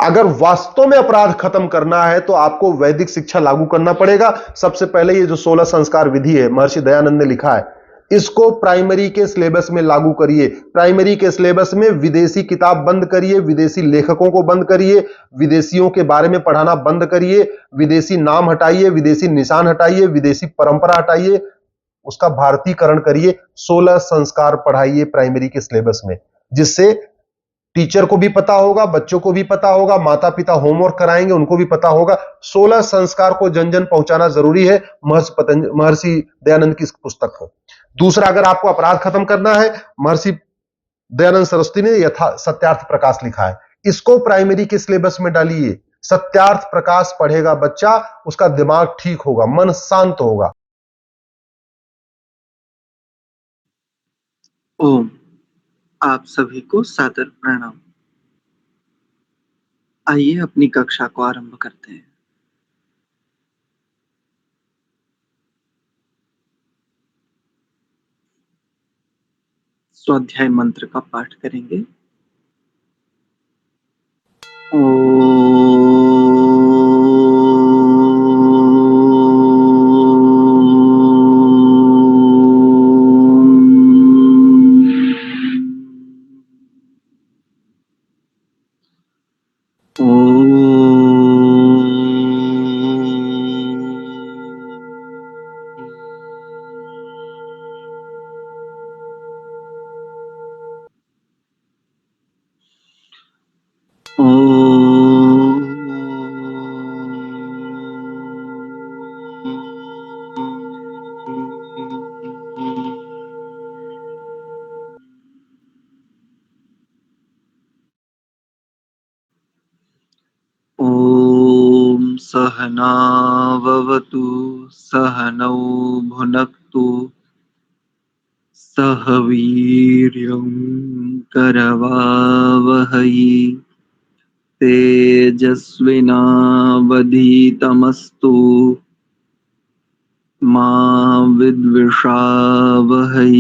अगर वास्तव में अपराध खत्म करना है तो आपको वैदिक शिक्षा लागू करना पड़ेगा। सबसे पहले ये जो 16 संस्कार विधि है, महर्षि दयानंद ने लिखा है, इसको प्राइमरी के सिलेबस में लागू करिए। प्राइमरी के सिलेबस में विदेशी किताब बंद करिए, विदेशी लेखकों को बंद करिए, विदेशियों के बारे में पढ़ाना बंद करिए, विदेशी नाम हटाइए, विदेशी निशान हटाइए, विदेशी परंपरा हटाइए, उसका भारतीकरण करिए। 16 संस्कार पढ़ाइए प्राइमरी के सिलेबस में, जिससे टीचर को भी पता होगा, बच्चों को भी पता होगा, माता पिता होमवर्क कराएंगे उनको भी पता होगा। 16 संस्कार को जन जन पहुंचाना जरूरी है, महर्षि दयानंद की इस पुस्तक को। दूसरा, अगर आपको अपराध खत्म करना है, महर्षि दयानंद सरस्वती ने यथा सत्यार्थ प्रकाश लिखा है, इसको प्राइमरी के सिलेबस में डालिए। सत्यार्थ प्रकाश पढ़ेगा बच्चा, उसका दिमाग ठीक होगा, मन शांत होगा। ओम, आप सभी को सादर प्रणाम। आइए अपनी कक्षा को आरंभ करते हैं। स्वाध्याय मंत्र का पाठ करेंगे। ओम सहना भवतु सहनौ भुनक्तु सह वीर्यं करवावहै तेजस्विनावधीतमस्तु मा विद्विषावहै।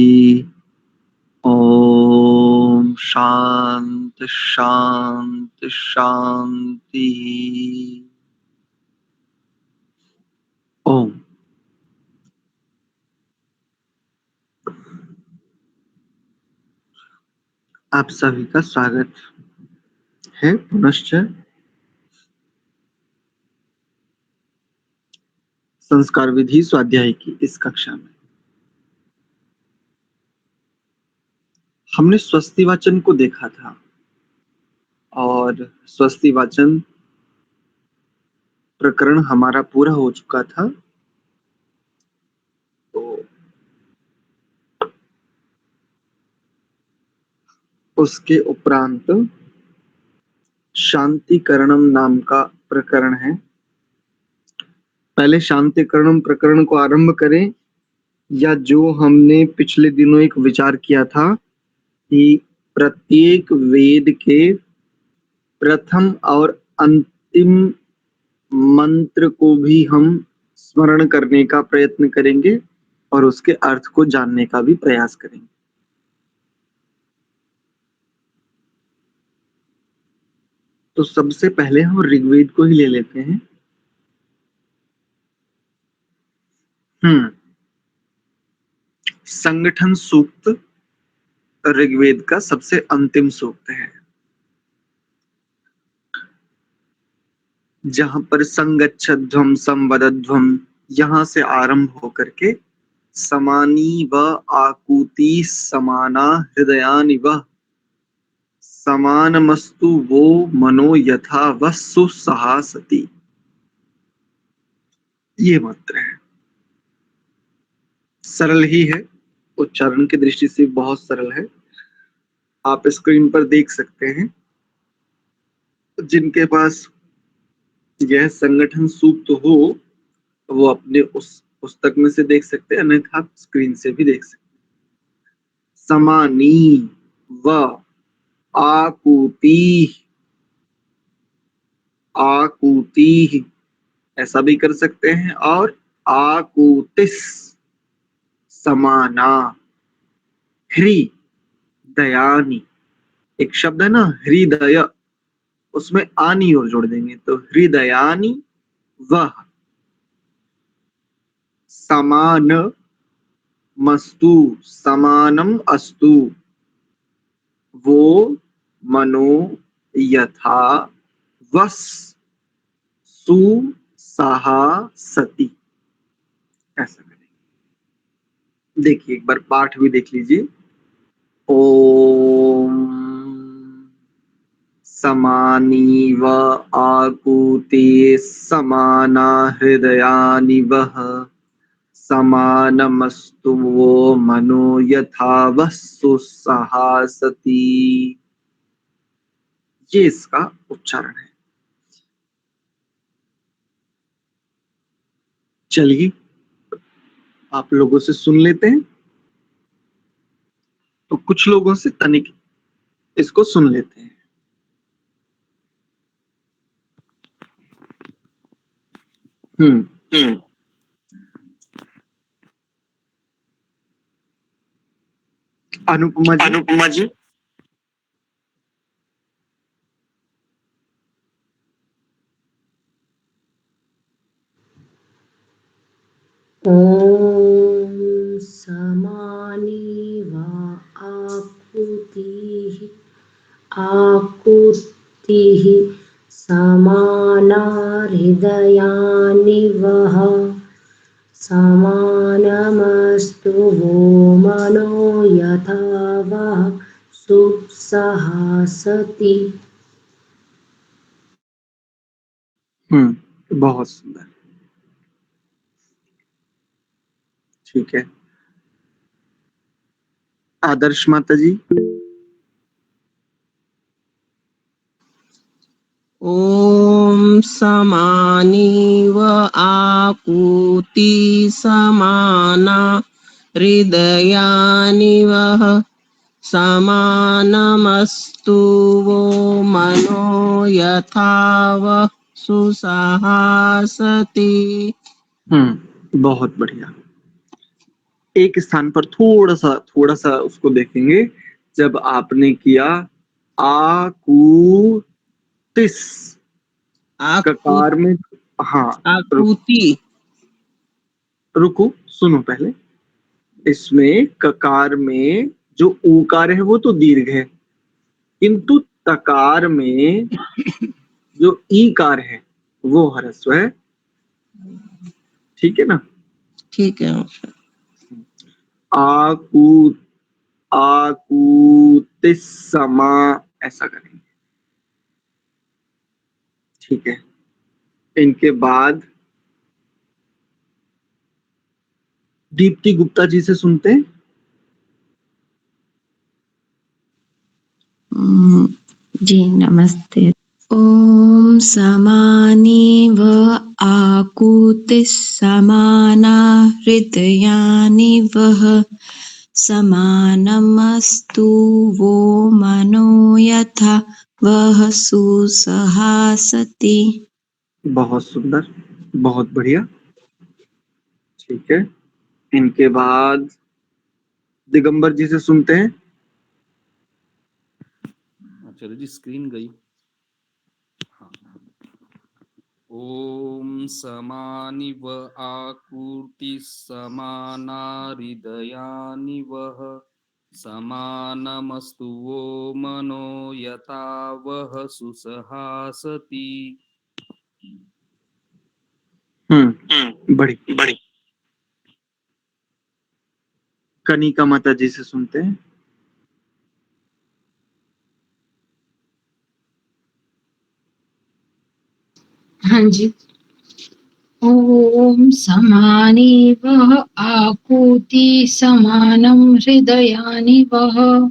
ओम शांति शांति शांति। ओम। आप सभी का स्वागत है पुनश्च संस्कार विधि स्वाध्याय की इस कक्षा में। हमने स्वस्ति वाचन को देखा था और स्वस्ति वाचन प्रकरण हमारा पूरा हो चुका था। तो उसके उपरांत शांतिकरणम नाम का प्रकरण है। पहले शांतिकरणम प्रकरण को आरंभ करें, या जो हमने पिछले दिनों एक विचार किया था कि प्रत्येक वेद के प्रथम और अंतिम मंत्र को भी हम स्मरण करने का प्रयत्न करेंगे और उसके अर्थ को जानने का भी प्रयास करेंगे। तो सबसे पहले हम ऋग्वेद को ही ले लेते हैं। संगठन सूक्त ऋग्वेद का सबसे अंतिम सूक्त है, जहां पर संगच्छध्वम संवदध्वम यहां से आरंभ होकर के समानी व आकुति समाना हृदयानि व समानमस्तु वो मनो यथा वस्सु सहासति, ये मंत्र है। सरल ही है, उच्चारण की दृष्टि से बहुत सरल है। आप स्क्रीन पर देख सकते हैं। जिनके पास यह संगठन सूक्त हो वो अपने उस पुस्तक में से देख सकते हैं, अन्यथा आप स्क्रीन से भी देख सकते हैं। समानी व आकुति, आकुति ऐसा भी कर सकते हैं, और आकुतिस समाना हृदयानि, एक शब्द है ना हृदय, उसमें आनी और जोड़ देंगे, तो हृदयानि वह समान मस्तु, समानम अस्तु, वो मनो यथा वस सु सहा सती। ऐसा करेंगे। देखिए एक बार पाठ भी देख लीजिए। ओम समानीव आकुते समाना हृदयानि वह समानमस्तु वो मनो यथा वस्तु सहासति। ये इसका उच्चारण है। चलिए आप लोगों से सुन लेते हैं, तो कुछ लोगों से तनिक इसको सुन लेते हैं। अनुपमा जी। ॐ समानि वा आकुतिः समाना हृदयानि वः समानमस्तु वो मनो यथा वः सुसहासति। बहुत सुंदर। ठीक है, आदर्श माता जी। ॐ समानि व आकुति समाना हृदयानि वः समानमस्तु वो मनो यथा वः सुसहासति। बहुत बढ़िया। एक स्थान पर थोड़ा सा उसको देखेंगे। जब आपने किया आकुतिस ककार में, हाँ आकुति, रुको सुनो पहले। इसमें ककार में जो ऊकार है वो तो दीर्घ है, किंतु तकार में जो ईकार है वो ह्रस्व है। ठीक है ना? ठीक है। आकू आकुतिस समा, ऐसा करेंगे। ठीक है, इनके बाद दीप्ति गुप्ता जी से सुनते हैं। जी नमस्ते। ॐ समानि व आकुतिः समाना हृदयानि वः समानमस्तु वो मनो यथा वः सुसहासति। बहुत सुंदर, बहुत बढ़िया। ठीक है, इनके बाद दिगंबर जी से सुनते हैं। चलो जी, स्क्रीन गई। हाँ। ओम समानि व आकुति समाना हृदयानि वः समानमस्तु वो मनो यथा वः सुसहासति। बड़ी कनिका माता जी से सुनते हैं। हाँ जी। ॐ समानि वः आकुति समानं हृदयानि वः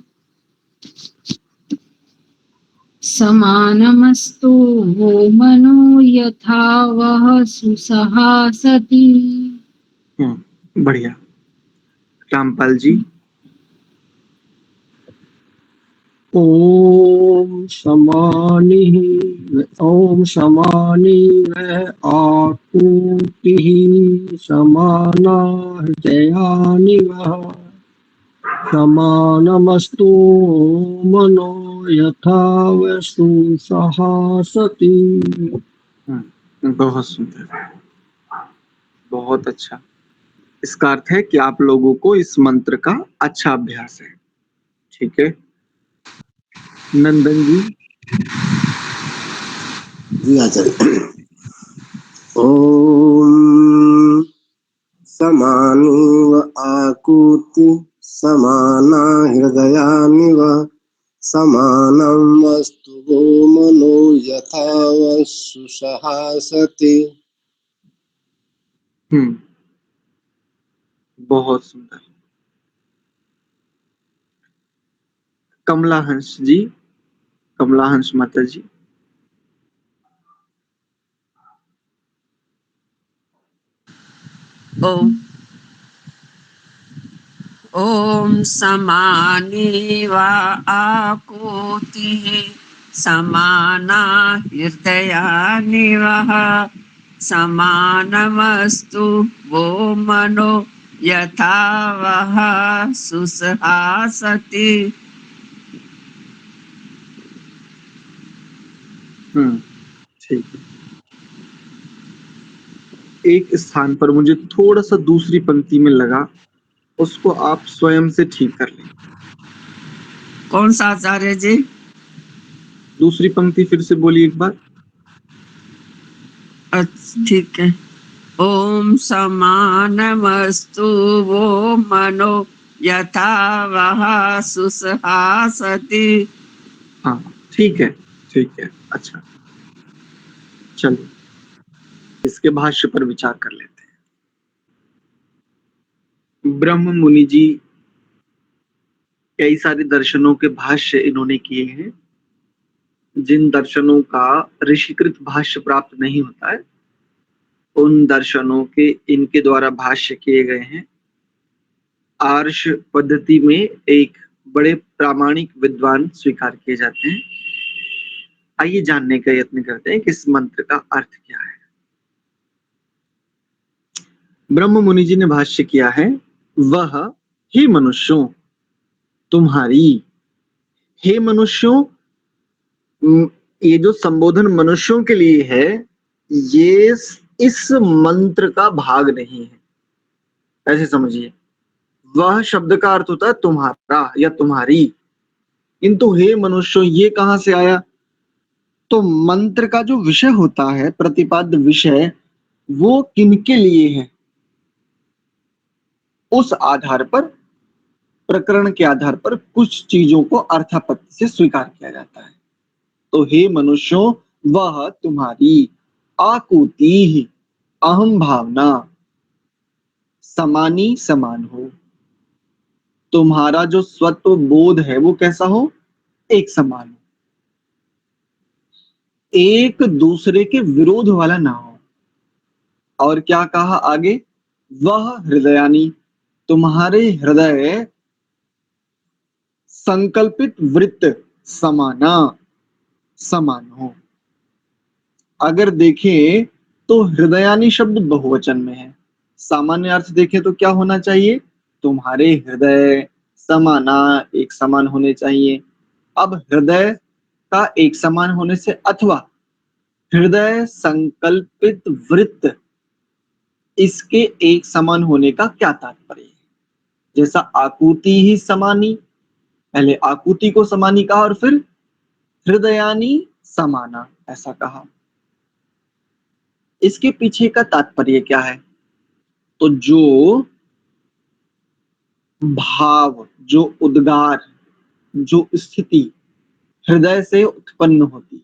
समानमस्तु वो मनो यथा वः सुसहासति। बढ़िया। रामपाल जी। ओम समानि व आकुतिः समाना हृदयानि वः समानमस्तु मनो यथा वस्तु सहासति। बहुत सुंदर, बहुत अच्छा। इसका अर्थ है कि आप लोगों को इस मंत्र का अच्छा अभ्यास है। ठीक है नंदन जी। जी आचार्य। ओम समानीव आकुति समाना हृदयानिव समानं वस्तु वो मनो यथा वस्तु सहासति। बहुत सुंदर। कमला हंस जी, कमला हंस माता जी। ओम ओम समानी व आकुतिः समाना हृदयानिवः समानमस्तु वो मनो यथा वः सुसहासति। ठीक है। एक स्थान पर मुझे थोड़ा सा दूसरी पंक्ति में लगा, उसको आप स्वयं से ठीक कर लें। कौन सा आचार्य जी? दूसरी पंक्ति फिर से बोलिए एक बार। अच्छा ठीक है। ओम समानमस्तु वो मनो यथा वः सुसहासति। हाँ ठीक है, ठीक है, अच्छा। चलिए इसके भाष्य पर विचार कर लेते हैं। ब्रह्म मुनि जी कई सारे दर्शनों के भाष्य इन्होंने किए हैं। जिन दर्शनों का ऋषिकृत भाष्य प्राप्त नहीं होता है, उन दर्शनों के इनके द्वारा भाष्य किए गए हैं। आर्ष पद्धति में एक बड़े प्रामाणिक विद्वान स्वीकार किए जाते हैं। आइए जानने का यत्न करते हैं कि इस मंत्र का अर्थ क्या है। ब्रह्म मुनि जी ने भाष्य किया है, वह हे मनुष्यों तुम्हारी, हे मनुष्यों, ये जो संबोधन मनुष्यों के लिए है, ये इस मंत्र का भाग नहीं है, ऐसे समझिए। वह शब्द का अर्थ होता है तुम्हारा या तुम्हारी, किंतु हे मनुष्यों ये कहां से आया? तो मंत्र का जो विषय होता है, प्रतिपाद्य विषय, वो किनके लिए है, उस आधार पर, प्रकरण के आधार पर कुछ चीजों को अर्थापत्ति से स्वीकार किया जाता है। तो हे मनुष्यों, वह तुम्हारी आकुति अहम भावना समानी समान हो। तुम्हारा जो स्वत्व बोध है वो कैसा हो? एक समान हो, एक दूसरे के विरोध वाला ना हो। और क्या कहा आगे? वह हृदयानी, तुम्हारे हृदय संकल्पित वृत्त समाना समान हो। अगर देखें तो हृदयानी शब्द बहुवचन में है। सामान्य अर्थ देखें तो क्या होना चाहिए? तुम्हारे हृदय समाना, एक समान होने चाहिए। अब हृदय का एक समान होने से अथवा हृदय संकल्पित वृत्त, इसके एक समान होने का क्या तात्पर्य है? जैसा आकुति ही समानी, पहले आकुति को समानी कहा और फिर हृदयानी समाना ऐसा कहा। इसके पीछे का तात्पर्य क्या है? तो जो भाव, जो उद्गार, जो स्थिति हृदय से उत्पन्न होती।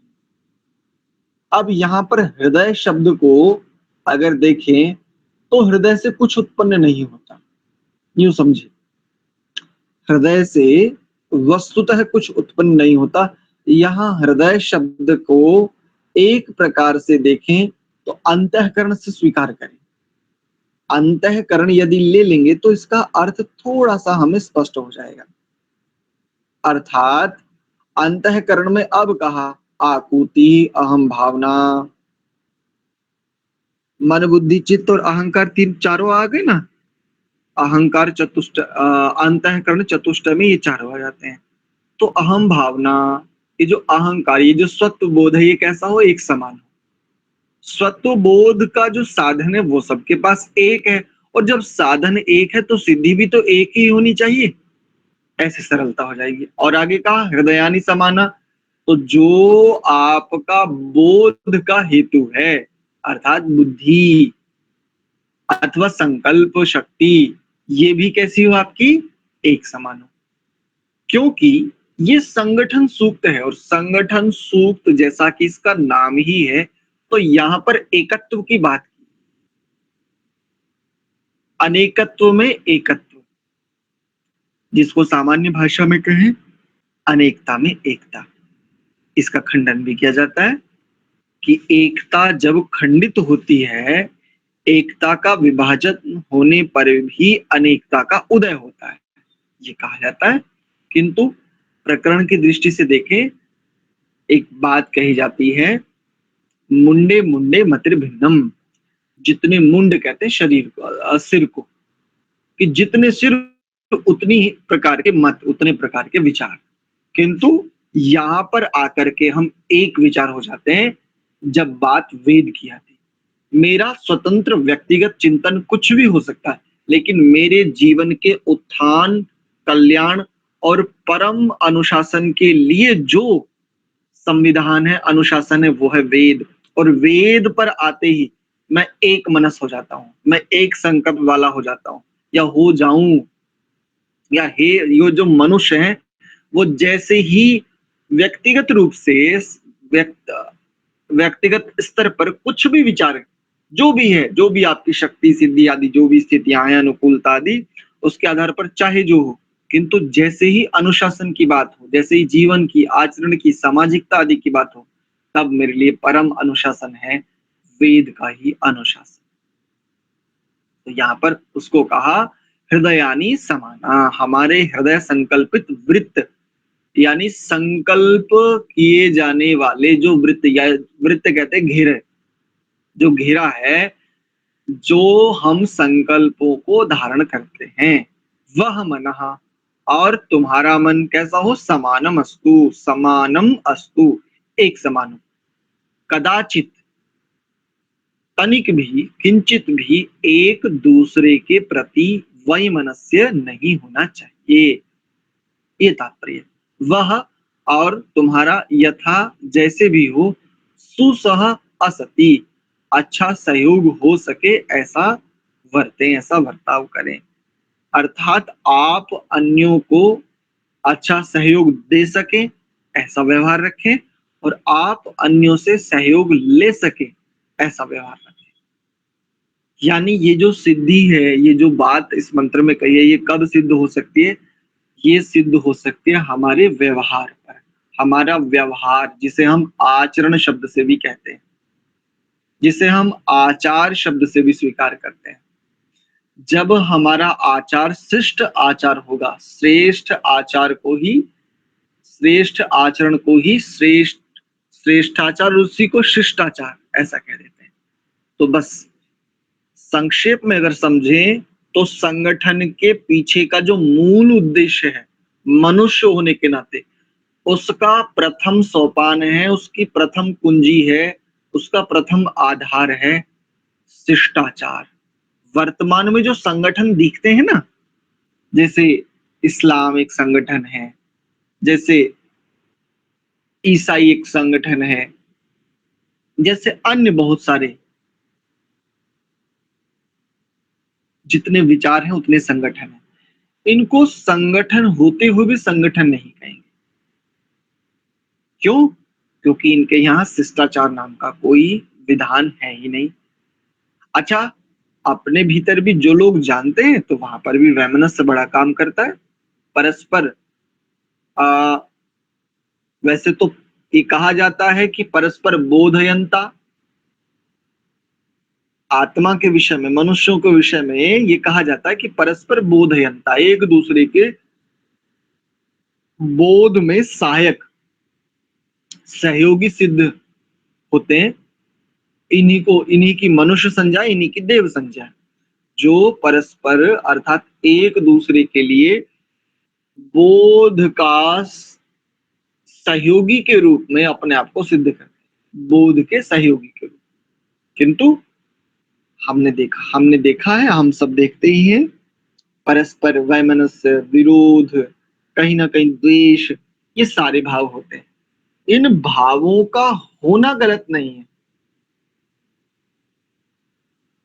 अब यहां पर हृदय शब्द को अगर देखें तो हृदय से कुछ उत्पन्न नहीं होता, यूं समझे। हृदय से वस्तुतः कुछ उत्पन्न नहीं होता। यहां हृदय शब्द को एक प्रकार से देखें तो अंतःकरण से स्वीकार करें। अंतःकरण यदि ले लेंगे तो इसका अर्थ थोड़ा सा हमें स्पष्ट हो जाएगा। अर्थात अंतःकरण में अब कहा आकुति अहम भावना, मन बुद्धि चित्त और अहंकार, तीन चारों आ गए ना। अहंकार चतुष्ट, अंतःकरण चतुष्ट में ये चारों आ जाते हैं। तो अहम भावना, ये जो अहंकार, ये जो स्वत्व बोध है, ये कैसा हो? एक समान हो। स्वत्व बोध का जो साधन है वो सबके पास एक है, और जब साधन एक है तो सिद्धि भी तो एक ही होनी चाहिए। ऐसे सरलता हो जाएगी। और आगे कहा हृदयानी समाना, तो जो आपका बोध का हेतु है, अर्थात बुद्धि अथवा संकल्प शक्ति, ये भी कैसी हो? आपकी एक समान हो। क्योंकि ये संगठन सूक्त है, और संगठन सूक्त जैसा कि इसका नाम ही है, तो यहां पर एकत्व की बात की, अनेकत्व में एकत्व, जिसको सामान्य भाषा में कहें अनेकता में एकता। इसका खंडन भी किया जाता है कि एकता जब खंडित होती है, एकता का विभाजन होने पर भी अनेकता का उदय होता है, ये कहा जाता है। किंतु प्रकरण की दृष्टि से देखें, एक बात कही जाती है, मुंडे मुंडे मतिर भिन्नम, जितने मुंड कहते हैं शरीर को, सिर को, कि जितने सिर उतनी प्रकार के मत, उतने प्रकार के विचार। किंतु यहां पर आकर के हम एक विचार हो जाते हैं जब बात वेद की आती है। मेरा स्वतंत्र व्यक्तिगत चिंतन कुछ भी हो सकता है, लेकिन मेरे जीवन के उत्थान, कल्याण और परम अनुशासन के लिए जो संविधान है, अनुशासन है, वो है वेद। और वेद पर आते ही मैं एक मनस हो जाता हूं, मैं एक संकल्प वाला हो जाता हूं, या हो जाऊं, या हे ये जो मनुष्य है वो जैसे ही व्यक्तिगत रूप से व्यक्तिगत स्तर पर कुछ भी विचार, जो भी है, जो भी आपकी शक्ति सिद्धि आदि जो भी स्थितियां हैं, अनुकूलता आदि, उसके आधार पर चाहे जो हो, किंतु जैसे ही अनुशासन की बात हो, जैसे ही जीवन की, आचरण की, सामाजिकता आदि की बात हो, तब मेरे लिए परम अनुशासन है वेद का ही अनुशासन। तो यहाँ पर उसको कहा हृदयानी समाना, हमारे हृदय संकल्पित वृत्त, यानी संकल्प किए जाने वाले जो वृत्त, या वृत्त कहते हैं घेरे, जो घेरा है, जो हम संकल्पों को धारण करते हैं, वह मनः, और तुम्हारा मन कैसा हो? समानम अस्तु, समानम अस्तु, एक समान हो। कदाचित, तनिक भी, किंचित भी एक दूसरे के प्रति वैमनस्य नहीं होना चाहिए, ये तात्पर्य। वह और तुम्हारा यथा जैसे भी हो, सुसह असति, अच्छा सहयोग हो सके ऐसा वर्तें, ऐसा बर्ताव करें। अर्थात आप अन्यों को अच्छा सहयोग दे सके ऐसा व्यवहार रखें, और आप अन्यों से सहयोग ले सके ऐसा व्यवहार रखें। यानी ये जो सिद्धि है, ये जो बात इस मंत्र में कही है, ये कब सिद्ध हो सकती है? ये सिद्ध हो सकती है हमारे व्यवहार पर। हमारा व्यवहार, जिसे हम आचरण शब्द से भी कहते हैं, जिसे हम आचार शब्द से भी स्वीकार करते हैं, जब हमारा आचार शिष्ट आचार होगा, श्रेष्ठ आचार को ही, श्रेष्ठ आचरण को ही श्रेष्ठाचार, उसी को शिष्टाचार ऐसा कह देते हैं। तो बस संक्षेप में अगर समझें तो संगठन के पीछे का जो मूल उद्देश्य है, मनुष्य होने के नाते उसका प्रथम सोपान है, उसकी प्रथम कुंजी है, उसका प्रथम आधार है शिष्टाचार। वर्तमान में जो संगठन दिखते हैं ना, जैसे इस्लाम एक संगठन है, जैसे ईसाई एक संगठन है, जैसे अन्य बहुत सारे जितने विचार हैं उतने संगठन हैं, इनको संगठन होते हुए भी संगठन नहीं कहेंगे। क्यों? क्योंकि इनके यहाँ शिष्टाचार नाम का कोई विधान है ही नहीं। अच्छा, अपने भीतर भी जो लोग जानते हैं तो वहां पर भी वैमनस्य बड़ा काम करता है। परस्पर वैसे तो ये कहा जाता है कि परस्पर बोधयंता, आत्मा के विषय में, मनुष्यों के विषय में ये कहा जाता है कि परस्पर बोधयंता, एक दूसरे के बोध में सहायक, सहयोगी सिद्ध होते हैं। इन्हीं की मनुष्य संज्ञा, इन्हीं की देव संज्ञा, जो परस्पर अर्थात एक दूसरे के लिए बोध का सहयोगी के रूप में अपने आप को सिद्ध करते हैं, बोध के सहयोगी के रूप। किंतु हमने देखा है, हम सब देखते ही हैं, परस्पर वैमनस्य, विरोध, कहीं ना कहीं द्वेष, ये सारे भाव होते हैं। इन भावों का होना गलत नहीं है,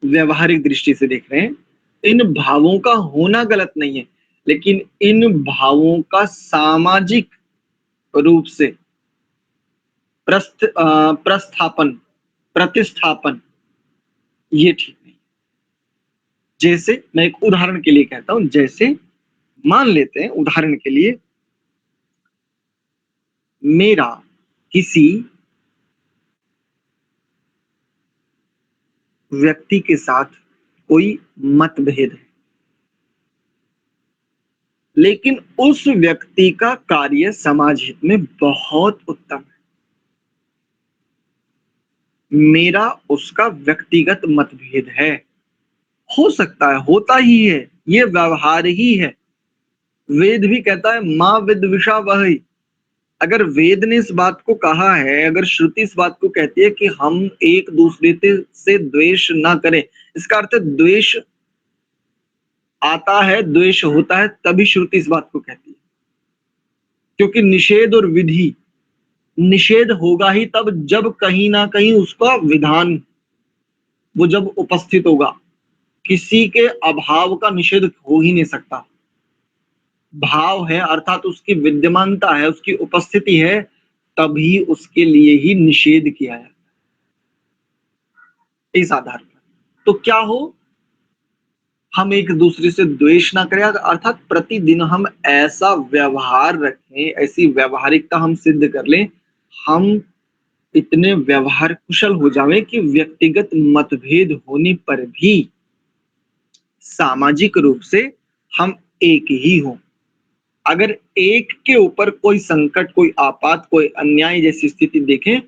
व्यवहारिक दृष्टि से देख रहे हैं, इन भावों का होना गलत नहीं है, लेकिन इन भावों का सामाजिक रूप से प्रतिस्थापन ये ठीक नहीं। जैसे मैं एक उदाहरण के लिए कहता हूं, जैसे मान लेते हैं उदाहरण के लिए, मेरा किसी व्यक्ति के साथ कोई मतभेद है, लेकिन उस व्यक्ति का कार्य समाज हित में बहुत उत्तम है। मेरा उसका व्यक्तिगत मतभेद है, हो सकता है, होता ही है, ये व्यवहार ही है। वेद भी कहता है माँ विद्विषा वही। अगर वेद ने इस बात को कहा है, अगर श्रुति इस बात को कहती है कि हम एक दूसरे से द्वेष ना करें, इसका अर्थ द्वेष आता है, द्वेष होता है, तभी श्रुति इस बात को कहती है। क्योंकि निषेध और विधि, निषेध होगा ही तब जब कहीं ना कहीं उसका विधान वो जब उपस्थित होगा। किसी के अभाव का निषेध हो ही नहीं सकता। भाव है अर्थात उसकी विद्यमानता है, उसकी उपस्थिति है, तभी उसके लिए ही निषेध किया जाता है। इस आधार पर तो क्या हो, हम एक दूसरे से द्वेष ना करें, अर्थात प्रतिदिन हम ऐसा व्यवहार रखें, ऐसी व्यवहारिकता हम सिद्ध कर लें, हम इतने व्यवहार कुशल हो जाएं कि व्यक्तिगत मतभेद होने पर भी सामाजिक रूप से हम एक ही हों। अगर एक के ऊपर कोई संकट, कोई आपात, कोई अन्याय जैसी स्थिति देखें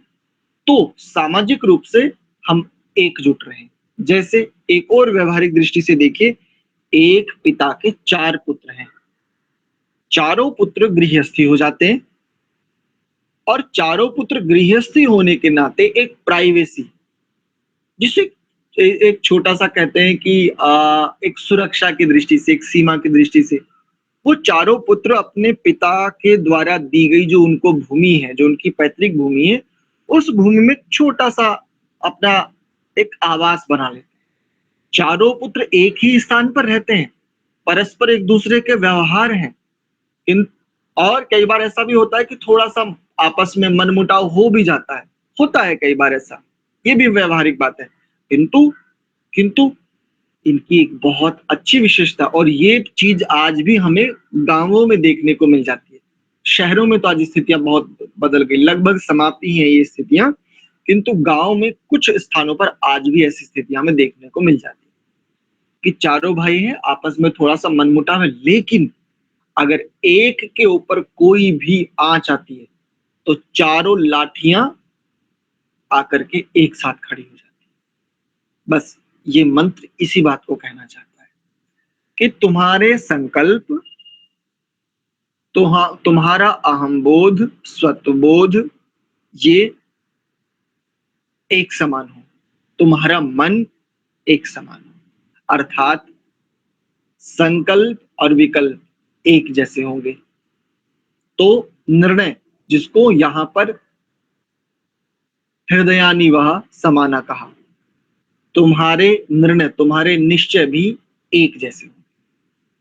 तो सामाजिक रूप से हम एकजुट रहें। जैसे एक और व्यवहारिक दृष्टि से देखिए, एक पिता के 4 पुत्र हैं, चारों पुत्र गृहस्थी हो जाते हैं, और चारों पुत्र गृहस्थी होने के नाते एक प्राइवेसी, जिसे एक छोटा सा कहते हैं कि एक सुरक्षा की दृष्टि से, एक सीमा की दृष्टि से, वो चारों पुत्र अपने पिता के द्वारा दी गई जो उनको भूमि है, जो उनकी पैतृक भूमि है, उस भूमि में छोटा सा अपना एक आवास बना लेते हैं। चारों पुत्र एक ही स्थान पर रहते हैं, परस्पर एक दूसरे के व्यवहार हैं, और कई बार ऐसा भी होता है कि थोड़ा सा आपस में मनमुटाव हो भी जाता है, होता है कई बार ऐसा, ये भी व्यवहारिक बात है। किंतु इनकी एक बहुत अच्छी विशेषता, और ये चीज आज भी हमें गांवों में देखने को मिल जाती है। शहरों में तो आज स्थितियां बहुत बदल गई, लगभग समाप्ति है ये स्थितियां, किंतु गांव में कुछ स्थानों पर आज भी ऐसी स्थितियां हमें देखने को मिल जाती है कि चारों भाई हैं, आपस में थोड़ा सा मनमुटाव है, लेकिन अगर एक के ऊपर कोई भी आंच आती है तो चारों लाठियां आकर के एक साथ खड़ी हो जाती है। बस ये मंत्र इसी बात को कहना चाहता है कि तुम्हारे संकल्प, तुम्हारा अहम बोध, स्वत्व बोध, ये एक समान हो, तुम्हारा मन एक समान हो, अर्थात संकल्प और विकल्प एक जैसे होंगे। तो निर्णय, जिसको यहां पर हृदयानिवह समाना कहा, तुम्हारे निर्णय, तुम्हारे निश्चय भी एक जैसे होंगे।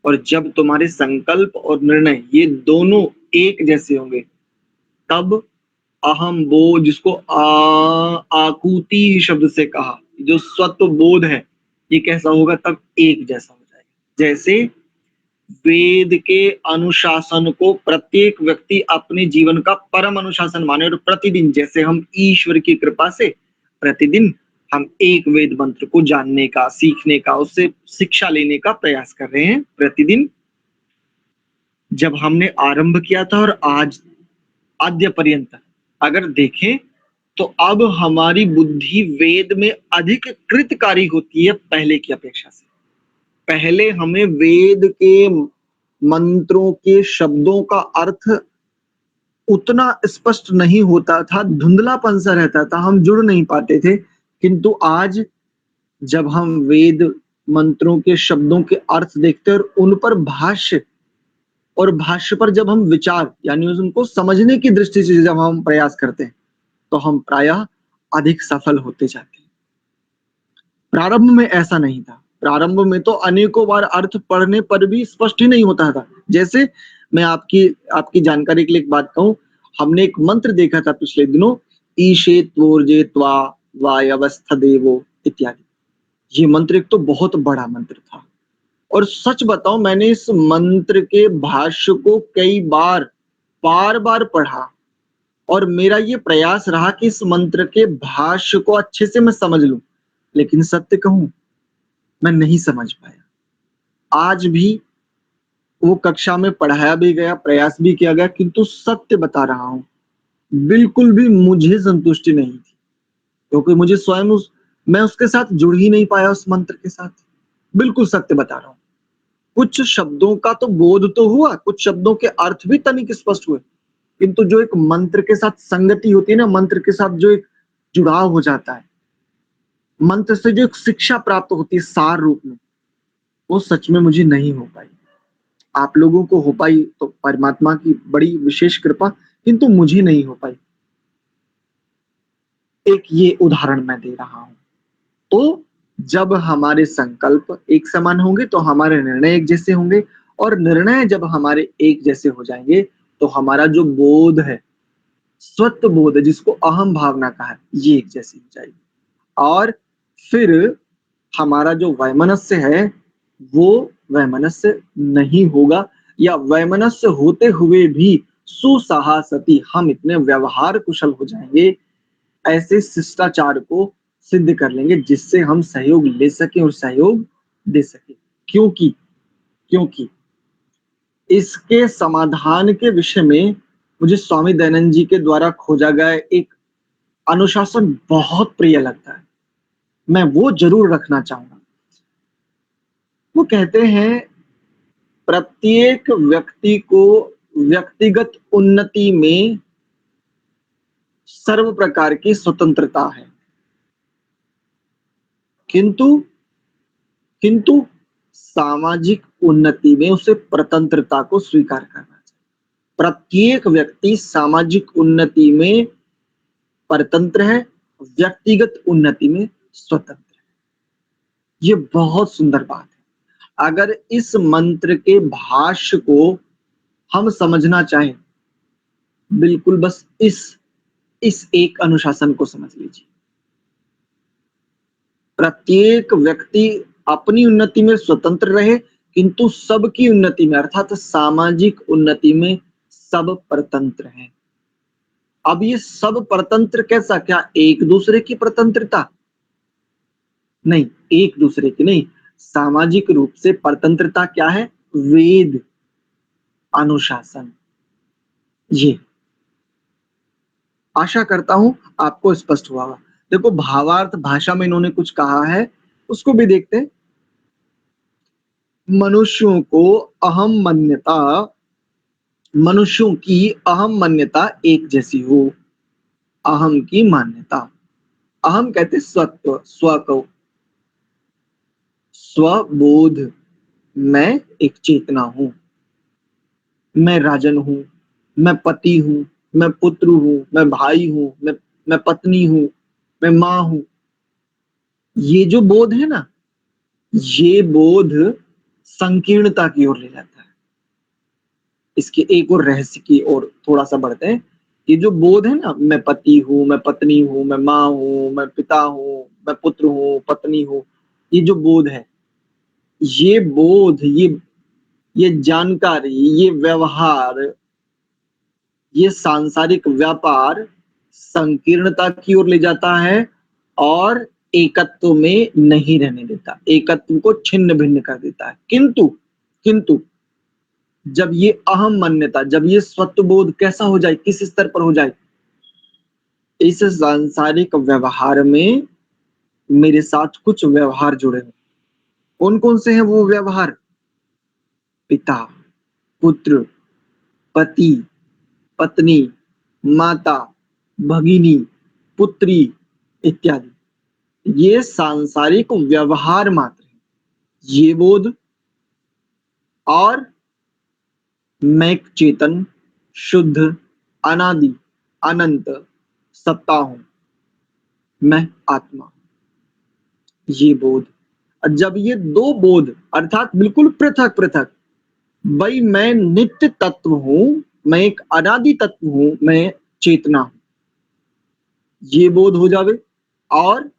और जब तुम्हारे संकल्प और निर्णय ये दोनों एक जैसे होंगे, तब अहम बोध, जिसको आकुति शब्द से कहा, जो स्वत्व बोध है, ये कैसा होगा, तब एक जैसा हो जाएगा। जैसे वेद के अनुशासन को प्रत्येक व्यक्ति अपने जीवन का परम अनुशासन माने, और प्रतिदिन, जैसे हम ईश्वर की कृपा से प्रतिदिन हम एक वेद मंत्र को जानने का, सीखने का, उससे शिक्षा लेने का प्रयास कर रहे हैं प्रतिदिन। जब हमने आरंभ किया था और आज आद्य पर्यंत अगर देखें, तो अब हमारी बुद्धि वेद में अधिक कृतकारी होती है पहले की अपेक्षा से। पहले हमें वेद के मंत्रों के शब्दों का अर्थ उतना स्पष्ट नहीं होता था, धुंधलापन सा रहता था, हम जुड़ नहीं पाते थे। किंतु आज जब हम वेद मंत्रों के शब्दों के अर्थ देखते हैं और उन पर भाष्य और भाष्य पर जब हम विचार यानी उनको समझने की दृष्टि से जब हम प्रयास करते हैं तो हम प्रायः अधिक सफल होते जाते हैं। प्रारंभ में ऐसा नहीं था। प्रारंभ में तो अनेकों बार अर्थ पढ़ने पर भी स्पष्ट ही नहीं होता था। जैसे मैं आपकी जानकारी के लिए एक बात कहूं, हमने एक मंत्र देखा था पिछले दिनों, ईशेत्वोर्जेत्वा वायवस्थ देवो इत्यादि। ये मंत्र एक तो बहुत बड़ा मंत्र था और सच बताऊं मैंने इस मंत्र के भाष्य को कई बार बार बार पढ़ा और मेरा ये प्रयास रहा कि इस मंत्र के भाष्य को अच्छे से मैं समझ लूं, लेकिन सत्य कहूं मैं नहीं समझ पाया। आज भी वो कक्षा में पढ़ाया भी गया, प्रयास भी किया गया, किंतु सत्य बता रहा हूं बिल्कुल भी मुझे संतुष्टि नहीं थी, क्योंकि मुझे स्वयं मैं उसके साथ जुड़ ही नहीं पाया उस मंत्र के साथ। बिल्कुल सत्य बता रहा हूं। कुछ शब्दों का तो बोध तो हुआ, कुछ शब्दों के अर्थ भी तनिक स्पष्ट हुए, किंतु जो एक मंत्र के साथ संगति होती है ना, मंत्र के साथ जो एक जुड़ाव हो जाता है, मंत्र से जो एक शिक्षा प्राप्त होती है सार रूप में, वो सच में मुझे नहीं हो पाई। आप लोगों को हो पाई तो परमात्मा की बड़ी विशेष कृपा, किंतु मुझे नहीं हो पाई। एक ये उदाहरण मैं दे रहा हूं। तो जब हमारे संकल्प एक समान होंगे तो हमारे निर्णय एक जैसे होंगे, और निर्णय जब हमारे एक जैसे हो जाएंगे तो हमारा जो बोध है, स्वत्व बोध है, जिसको अहम भावना कहा है, ये एक जैसी हो जाएगी। और फिर हमारा जो वैमनस्य है वो वैमनस्य नहीं होगा, या वैमनस्य होते हुए भी सुसाहसति, हम इतने व्यवहार कुशल हो जाएंगे, ऐसे शिष्टाचार को सिद्ध कर लेंगे जिससे हम सहयोग ले सकें और सहयोग दे सकें। क्योंकि क्योंकि इसके समाधान के विषय में मुझे स्वामी दयानंद जी के द्वारा खोजा गया एक अनुशासन बहुत प्रिय लगता है, मैं वो जरूर रखना चाहूंगा। वो कहते हैं प्रत्येक व्यक्ति को व्यक्तिगत उन्नति में सर्व प्रकार की स्वतंत्रता है, किंतु किंतु सामाजिक उन्नति में उसे परतंत्रता को स्वीकार करना चाहिए। प्रत्येक व्यक्ति सामाजिक उन्नति में परतंत्र है, व्यक्तिगत उन्नति में स्वतंत्र है। ये बहुत सुंदर बात है। अगर इस मंत्र के भाष्य को हम समझना चाहें, बिल्कुल बस इस एक अनुशासन को समझ लीजिए। प्रत्येक व्यक्ति अपनी उन्नति में स्वतंत्र रहे, किंतु सबकी उन्नति में अर्थात सामाजिक उन्नति में सब परतंत्र हैं। अब ये सब परतंत्र कैसा, क्या एक दूसरे की परतंत्रता? नहीं, एक दूसरे की नहीं। सामाजिक रूप से परतंत्रता क्या है? वेद, अनुशासन। ये आशा करता हूं आपको स्पष्ट हुआ होगा। देखो भावार्थ भाषा में इन्होंने कुछ कहा है, उसको भी देखते हैं। मनुष्यों को अहम मान्यता, मनुष्यों की अहम मान्यता एक जैसी हो। अहम की मान्यता, अहम कहते स्वत्व, स्व को, स्वबोध, मैं एक चेतना हूं, मैं राजन हूं, मैं पति हूं, मैं पुत्र हूं, मैं भाई हूं, मैं पत्नी हूं, मैं मां हूं। ये जो बोध है ना, ये बोध संकीर्णता की ओर ले जाता है। इसके एक और रहस्य की ओर थोड़ा सा बढ़ते हैं। ये जो बोध है ना, मैं पति हूं, मैं पत्नी हूं, मैं मां हूं, मैं पिता हूं, मैं पुत्र हूं, पत्नी हूं, ये जो बोध है, ये बोध, ये जानकारी, ये व्यवहार, ये सांसारिक व्यापार संकीर्णता की ओर ले जाता है और एकत्व में नहीं रहने देता, एकत्व को छिन्न भिन्न कर देता है। किंतु किंतु जब ये अहम मान्यता, जब ये स्वत्वबोध कैसा हो जाए, किस स्तर पर हो जाए, इस सांसारिक व्यवहार में मेरे साथ कुछ व्यवहार जुड़े हैं। कौन कौन से हैं वो व्यवहार? पिता, पुत्र, पति, पत्नी, माता, भगिनी, पुत्री इत्यादि, ये सांसारिक व्यवहार मात्र है। ये बोध और मैं एक चेतन, शुद्ध, अनादि, अनंत सत्ता हूं, मैं आत्मा हूं, ये बोध। और जब ये दो बोध अर्थात बिल्कुल पृथक पृथक, भाई मैं नित्य तत्व हूं, मैं एक अनादि तत्व हूं, मैं चेतना हूं, ये बोध हो जावे, और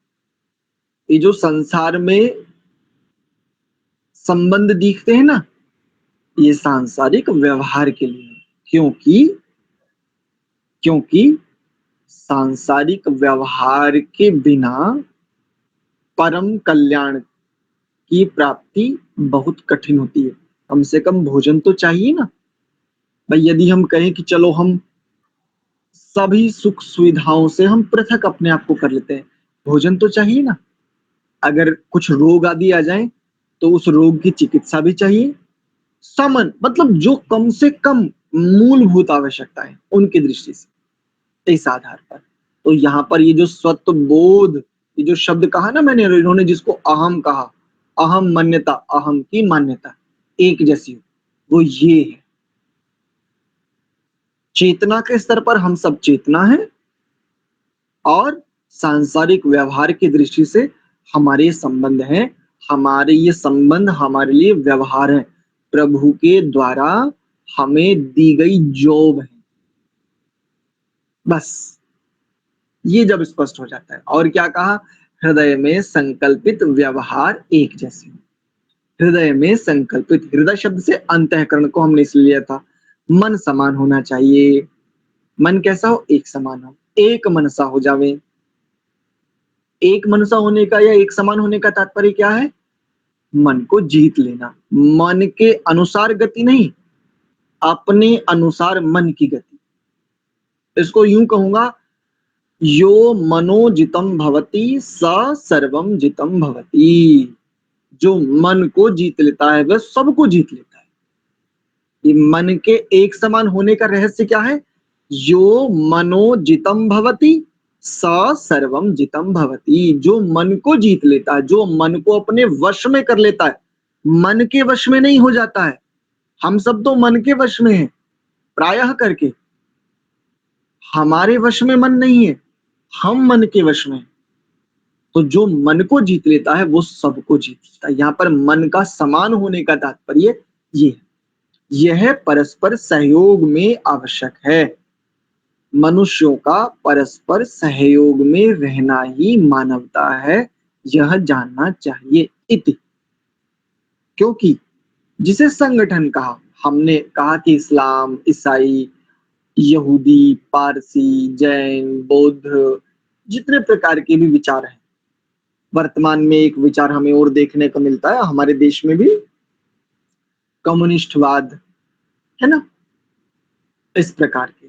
ये जो संसार में संबंध दिखते हैं ना, ये सांसारिक व्यवहार के लिए है। क्योंकि सांसारिक व्यवहार के बिना परम कल्याण की प्राप्ति बहुत कठिन होती है। कम से कम भोजन तो चाहिए ना भाई। यदि हम कहें कि चलो हम सभी सुख सुविधाओं से हम पृथक अपने आप को कर लेते हैं, भोजन तो चाहिए ना। अगर कुछ रोग आदि आ जाए तो उस रोग की चिकित्सा भी चाहिए। समन मतलब जो कम से कम मूलभूत आवश्यकता है उनकी दृष्टि से, इस आधार पर। तो यहाँ पर ये जो स्वत्व बोध, ये जो शब्द कहा ना मैंने, इन्होंने जिसको अहम कहा, अहम मान्यता, अहम की मान्यता एक जैसी हो, वो ये है। चेतना के स्तर पर हम सब चेतना है, और सांसारिक व्यवहार की दृष्टि से हमारे संबंध हैं। हमारे ये संबंध हमारे लिए व्यवहार है, प्रभु के द्वारा हमें दी गई जॉब है। बस ये जब स्पष्ट हो जाता है। और क्या कहा, हृदय में संकल्पित व्यवहार एक जैसे। हृदय में संकल्पित, हृदय शब्द से अंतःकरण को हमने इसलिए लिया था। मन समान होना चाहिए। मन कैसा हो, एक समान हो, एक मनसा हो जावे। एक मनसा होने का या एक समान होने का तात्पर्य क्या है, मन को जीत लेना। मन के अनुसार गति नहीं, अपने अनुसार मन की गति। इसको यूं कहूंगा, यो मनोजितम भवति स सर्वम जितम भवति। जो मन को जीत लेता है वह सबको जीत लेता है। ये मन के एक समान होने का रहस्य क्या है, यो मनोजितम भवति स सर्वम जितम भवति। जो मन को जीत लेता है, जो मन को अपने वश में कर लेता है, मन के वश में नहीं हो जाता है। हम सब तो मन के वश में हैं प्रायः करके, हमारे वश में मन नहीं है, हम मन के वश में। तो जो मन को जीत लेता है वो सबको जीत लेता है। यहाँ पर मन का समान होने का तात्पर्य ये है। यह परस्पर सहयोग में आवश्यक है। मनुष्यों का परस्पर सहयोग में रहना ही मानवता है, यह जानना चाहिए इति। क्योंकि जिसे संगठन कहा, हमने कहा कि इस्लाम, ईसाई, यहूदी, पारसी, जैन, बौद्ध, जितने प्रकार के भी विचार हैं। वर्तमान में एक विचार हमें और देखने को मिलता है हमारे देश में भी, कम्युनिस्टवाद है ना। इस प्रकार के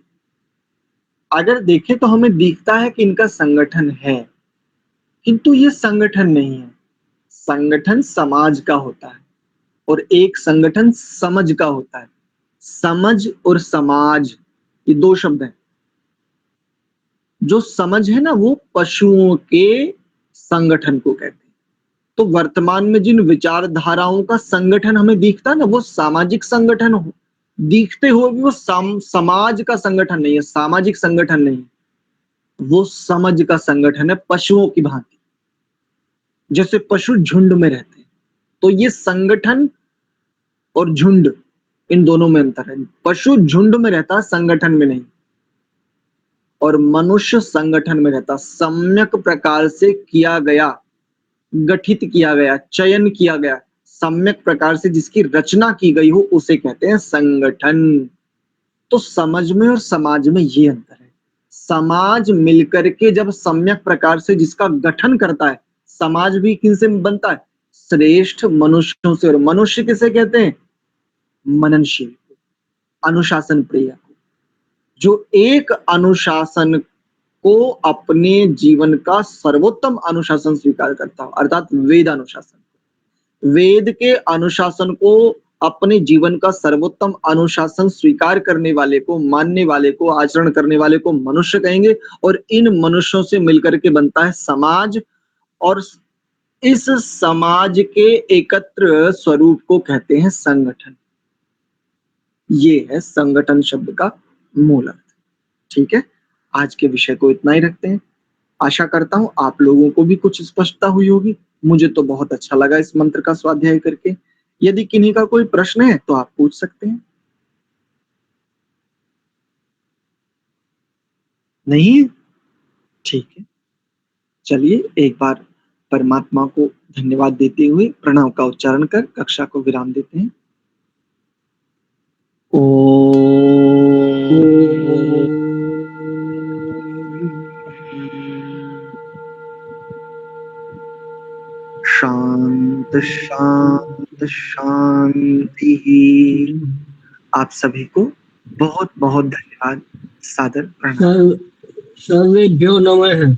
अगर देखें तो हमें दिखता है कि इनका संगठन है, किंतु ये संगठन नहीं है। संगठन समाज का होता है और एक संगठन समझ का होता है। समझ और समाज ये दो शब्द हैं। जो समझ है ना वो पशुओं के संगठन को कहते हैं। तो वर्तमान में जिन विचारधाराओं का संगठन हमें दिखता है ना, वो सामाजिक संगठन हो दिखते हुए भी वो समाज का संगठन नहीं है, सामाजिक संगठन नहीं है, वो समझ का संगठन है, पशुओं की भांति। जैसे पशु झुंड में रहते हैं, तो ये संगठन और झुंड, इन दोनों में अंतर है। पशु झुंड में रहता, संगठन में नहीं। और मनुष्य संगठन में रहता, सम्यक प्रकार से किया गया, गठित किया गया, चयन किया गया, सम्यक प्रकार से जिसकी रचना की गई हो उसे कहते हैं संगठन। तो समझ में और समाज में ये अंतर है। समाज मिलकर के जब सम्यक प्रकार से जिसका गठन करता है, समाज भी किनसे बनता है, श्रेष्ठ मनुष्यों से। और मनुष्य किसे कहते हैं, मननशील, अनुशासन प्रिय, जो एक अनुशासन को अपने जीवन का सर्वोत्तम अनुशासन स्वीकार करता हो, अर्थात वेद अनुशासन। वेद के अनुशासन को अपने जीवन का सर्वोत्तम अनुशासन स्वीकार करने वाले को, मानने वाले को, आचरण करने वाले को मनुष्य कहेंगे। और इन मनुष्यों से मिलकर के बनता है समाज, और इस समाज के एकत्र स्वरूप को कहते हैं संगठन। ये है संगठन शब्द का मूल अर्थ। ठीक है, आज के विषय को इतना ही रखते हैं। आशा करता हूं आप लोगों को भी कुछ स्पष्टता हुई होगी। मुझे तो बहुत अच्छा लगा इस मंत्र का स्वाध्याय करके। यदि किन्हीं का कोई प्रश्न है तो आप पूछ सकते हैं। नहीं है? ठीक है, चलिए एक बार परमात्मा को धन्यवाद देते हुए प्रणव का उच्चारण कर कक्षा को विराम देते हैं। शांत शांत शांति। आप सभी को बहुत बहुत धन्यवाद। सादर प्रणाम। सर्वेभ्यो नमः।